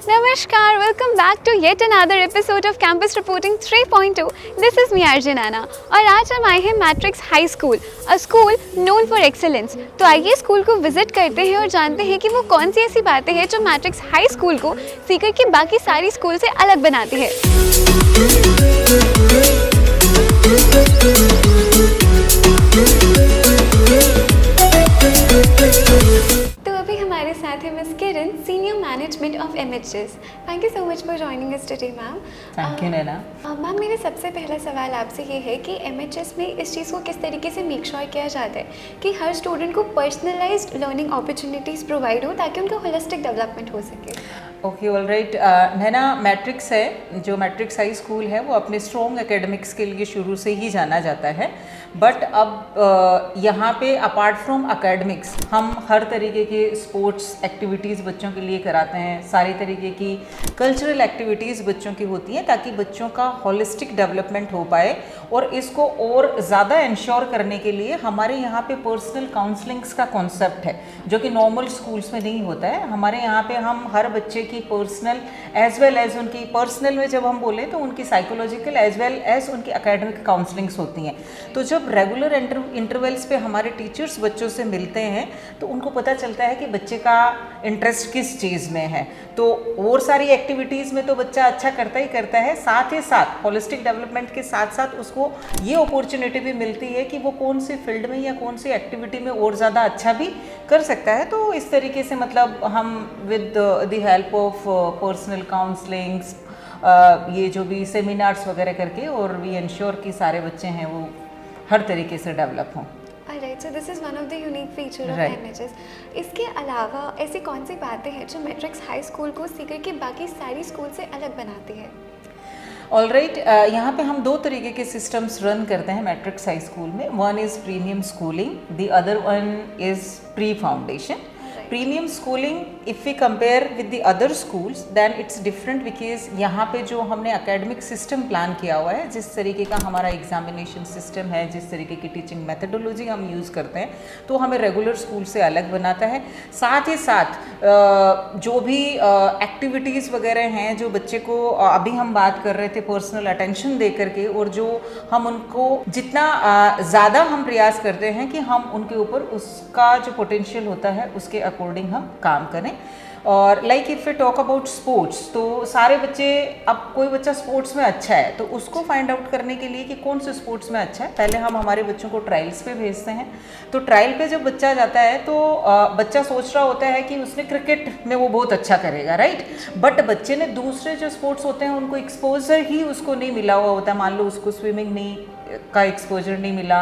Namaskar, welcome back to yet another episode of Campus Reporting 3.2. This is me Arjun Anna और आज हम आए हैं matric high school, a school known for excellence. तो आइए school को विजिट करते हैं और जानते हैं कि वो कौन सी ऐसी बातें हैं जो मैट्रिक्स हाई स्कूल को सीकर की बाकी सारी स्कूल से अलग बनाती है। हमारे साथ है miss Kiran, senior management of MHS. Thank you so much for joining us today ma'am. Thank you Naina. Ma'am मेरा सबसे पहला सवाल आपसे ये है कि एमएचएस में इस चीज़ को किस तरीके से मेक श्योर किया जाता है कि हर स्टूडेंट को पर्सनलाइज्ड लर्निंग अपॉर्चुनिटीज़ प्रोवाइड हो ताकि उनका होलिस्टिक डेवलपमेंट हो सके। Okay, all right. Naina, matrix है, जो मैट्रिक्स हाई स्कूल है वो अपने स्ट्रॉन्ग एकेडमिक्स के लिए शुरू से ही जाना जाता है। बट अब यहाँ पे अपार्ट फ्रॉम एकेडमिक्स हम हर तरीके के स्पोर्ट्स एक्टिविटीज़ बच्चों के लिए कराते हैं, सारी तरीके की कल्चरल एक्टिविटीज़ बच्चों की होती हैं ताकि बच्चों का होलिस्टिक डेवलपमेंट हो पाए। और इसको और ज़्यादा इंश्योर करने के लिए हमारे यहाँ पे पर्सनल काउंसलिंग्स का कॉन्सेप्ट है जो कि नॉर्मल स्कूल्स में नहीं होता है। हमारे यहाँ पे हम हर बच्चे की पर्सनल एज वेल एज उनकी पर्सनल में जब हम बोलें तो उनकी साइकोलॉजिकल एज वेल एज उनकी एकेडमिक काउंसलिंग्स होती हैं। तो जब रेगुलर इंटरवल्स पे हमारे टीचर्स बच्चों से मिलते हैं तो उनको पता चलता है कि बच्चे का इंटरेस्ट किस चीज़ में है। तो और सारी एक्टिविटीज़ में तो बच्चा अच्छा करता ही करता है, साथ ही साथ होलिस्टिक डेवलपमेंट के साथ साथ उसको ये अपॉर्चुनिटी भी मिलती है कि वो कौन सी फील्ड में या कौन सी एक्टिविटी में और ज़्यादा अच्छा भी कर सकता है। तो इस तरीके से मतलब हम with the help of personal counsellings, ये जो भी सेमिनार्स वगैरह करके, और वी इंश्योर कि सारे बच्चे हैं वो हर तरीके से डेवलप हों। Alright, so this is one of the unique feature of Right. MHS. इसके अलावा ऐसी कौन सी बातें हैं जो मैट्रिक्स हाई स्कूल को सीकर के बाकी सारी स्कूल से अलग बनाती है? ऑल राइट, यहाँ पे हम दो तरीके के सिस्टम्स रन करते हैं मैट्रिक्स हाई स्कूल में। One is premium schooling, the other one is pre foundation. Premium schooling if we compare with the other schools then it's different because यहाँ पे जो हमने एकेडमिक सिस्टम प्लान किया हुआ है, जिस तरीके का हमारा एग्जामिनेशन सिस्टम है, जिस तरीके की टीचिंग मेथडोलॉजी हम यूज़ करते हैं, तो हमें रेगुलर स्कूल से अलग बनाता है। साथ ही साथ जो भी एक्टिविटीज़ वगैरह हैं जो बच्चे को अभी हम बात कर रहे थे पर्सनल अटेंशन दे करके, और जो हम उनको जितना ज़्यादा हम प्रयास करते हैं कि हम उनके ऊपर उसका जो पोटेंशियल होता है उसके अकॉर्डिंग हम काम करें। और like if we talk about sports, तो सारे बच्चे, अब कोई बच्चा स्पोर्ट्स में अच्छा है तो उसको फाइंड आउट करने के लिए कि कौन से स्पोर्ट्स में अच्छा है, पहले हम हमारे बच्चों को ट्रायल्स पे भेजते हैं। तो ट्रायल पे जब बच्चा जाता है तो बच्चा सोच रहा होता है कि उसने क्रिकेट में वो बहुत अच्छा करेगा, राइट। बट बच्चे ने दूसरे जो स्पोर्ट्स होते हैं उनको एक्सपोजर ही उसको नहीं मिला हुआ होता है। मान लो उसको स्विमिंग नहीं का एक्सपोजर नहीं मिला,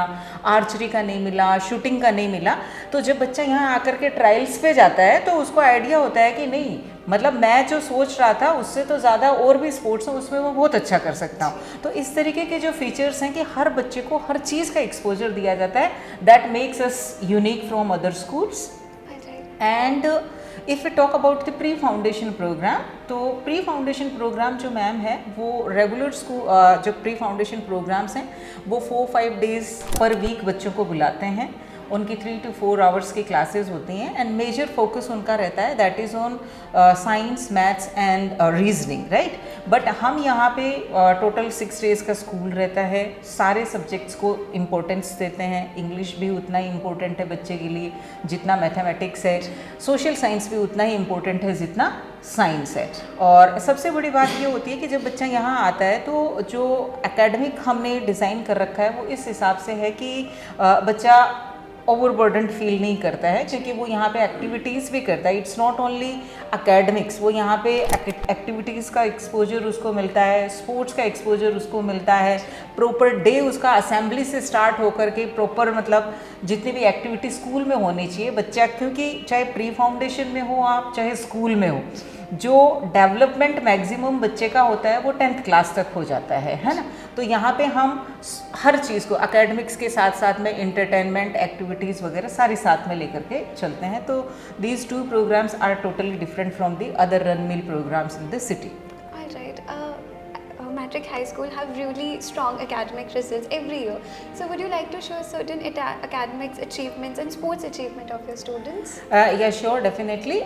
आर्चरी का नहीं मिला, शूटिंग का नहीं मिला। तो जब बच्चा यहाँ आकर के ट्रायल्स पे जाता है तो उसको आइडिया होता है कि नहीं, मतलब मैं जो सोच रहा था उससे तो ज़्यादा और भी स्पोर्ट्स हैं उसमें मैं बहुत अच्छा कर सकता हूँ। तो इस तरीके के जो फीचर्स हैं कि हर बच्चे को हर चीज़ का एक्सपोजर दिया जाता है, that makes us unique from other schools. And if we talk about the pre foundation program, तो प्री फाउंडेशन प्रोग्राम जो मैम है वो रेगुलर स्कूल जो प्री फाउंडेशन प्रोग्राम्स हैं वो 4-5 डेज़ पर वीक बच्चों को बुलाते हैं। उनकी 3 to 4 आवर्स की क्लासेस होती हैं एंड मेजर फोकस उनका रहता है that is on science, maths and reasoning, right. But हम यहाँ पे टोटल 6 डेज़ का स्कूल रहता है, सारे सब्जेक्ट्स को इम्पोर्टेंस देते हैं। इंग्लिश भी उतना ही इम्पोर्टेंट है बच्चे के लिए जितना मैथमेटिक्स है, सोशल साइंस भी उतना ही इम्पोर्टेंट है जितना साइंस है। और सबसे बड़ी बात ये होती है कि जब बच्चा यहाँ आता है तो जो एकेडमिक हमने डिज़ाइन कर रखा है वो इस हिसाब से है कि बच्चा ओवरबर्डन फील नहीं करता है, क्योंकि वो यहाँ पे एक्टिविटीज़ भी करता है। इट्स नॉट ओनली एकेडमिक्स, वो यहाँ पे एक्टिविटीज़ का एक्सपोजर उसको मिलता है, स्पोर्ट्स का एक्सपोजर उसको मिलता है, प्रॉपर डे उसका असेंबली से स्टार्ट होकर के प्रॉपर मतलब जितनी भी एक्टिविटी स्कूल में होनी चाहिए बच्चा, क्योंकि चाहे प्री फाउंडेशन में हो आप चाहे स्कूल में हो, जो डेवलपमेंट मैक्सिमम बच्चे का होता है वो 10th क्लास तक हो जाता है ना। तो यहाँ पे हम हर चीज़ को एकेडमिक्स के साथ साथ में इंटरटेनमेंट एक्टिविटीज़ वगैरह सारी साथ में लेकर के चलते हैं। तो these 2 programs are totally different from the other run mill programs in the city. Matric High School have really strong academic results every year. So would you like to show certain academic achievements and sports achievement of your students? Yeah, sure, definitely.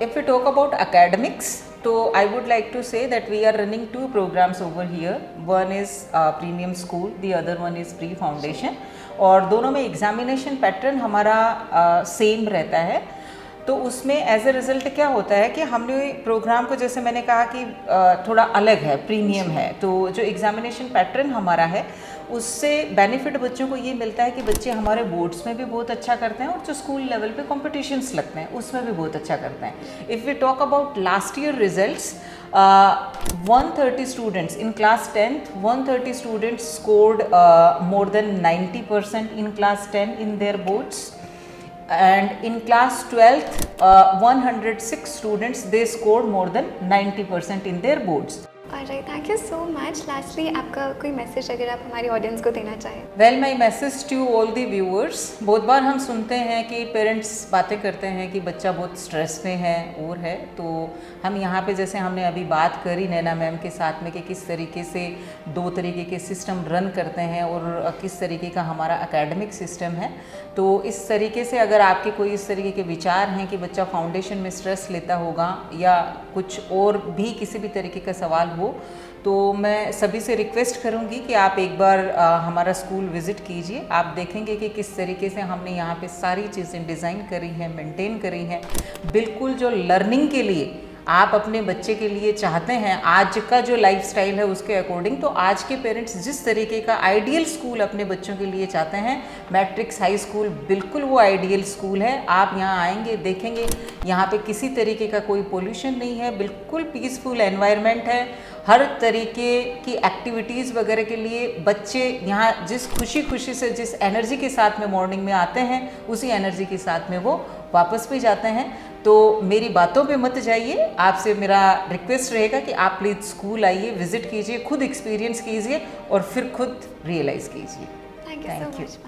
If we talk about academics, तो I would like to say that we are running 2 programs over here. One is premium school, the other one is pre-foundation. और दोनों में examination pattern हमारा same रहता है. तो उसमें as a result क्या होता है कि हमने प्रोग्राम को, जैसे मैंने कहा कि थोड़ा अलग है, प्रीमियम है, तो जो एग्जामिनेशन पैटर्न हमारा है उससे बेनिफिट बच्चों को ये मिलता है कि बच्चे हमारे बोर्ड्स में भी बहुत अच्छा करते हैं और जो स्कूल लेवल पे कॉम्पिटिशन्स लगते हैं उसमें भी बहुत अच्छा करते हैं. If we talk about last year results, 130 students in class 10th, 130 students scored more than 90% in class 10 in their boards. And in class 12th, 106 students, they scored more than 90% in their boards. Alright, thank you so much. Lastly आपका कोई message अगर आप हमारी audience को देना चाहें. Well, my message to all the viewers, बहुत बार हम सुनते हैं कि पेरेंट्स बातें करते हैं कि बच्चा बहुत स्ट्रेस में है और है, तो हम यहाँ पे जैसे हमने अभी बात करी नैना मैम के साथ में कि किस तरीके से 2 तरीके के सिस्टम रन करते हैं और किस तरीके का हमारा एकेडमिक सिस्टम है. तो इस तरीके से अगर आपके कोई इस तरीके के विचार हैं कि बच्चा फाउंडेशन में स्ट्रेस लेता होगा या कुछ और भी किसी भी तरीके का सवाल हो, तो मैं सभी से रिक्वेस्ट करूंगी कि आप एक बार हमारा स्कूल विज़िट कीजिए. आप देखेंगे कि किस तरीके से हमने यहाँ पे सारी चीज़ें डिज़ाइन करी हैं, मेंटेन करी हैं, बिल्कुल जो लर्निंग के लिए आप अपने बच्चे के लिए चाहते हैं, आज का जो लाइफस्टाइल है उसके अकॉर्डिंग. तो आज के पेरेंट्स जिस तरीके का आइडियल स्कूल अपने बच्चों के लिए चाहते हैं, मैट्रिक्स हाई स्कूल बिल्कुल वो आइडियल स्कूल है. आप यहाँ आएंगे, देखेंगे यहाँ पे किसी तरीके का कोई पोल्यूशन नहीं है, बिल्कुल पीसफुल एनवायरनमेंट है. हर तरीके की एक्टिविटीज़ वगैरह के लिए बच्चे यहाँ जिस खुशी से, जिस एनर्जी के साथ में मॉर्निंग में आते हैं, उसी एनर्जी के साथ में वो वापस भी जाते हैं. तो मेरी बातों पे मत जाइए, आपसे मेरा रिक्वेस्ट रहेगा कि आप प्लीज़ स्कूल आइए, विज़िट कीजिए, खुद एक्सपीरियंस कीजिए और फिर खुद रियलाइज़ कीजिए. Thank you so much.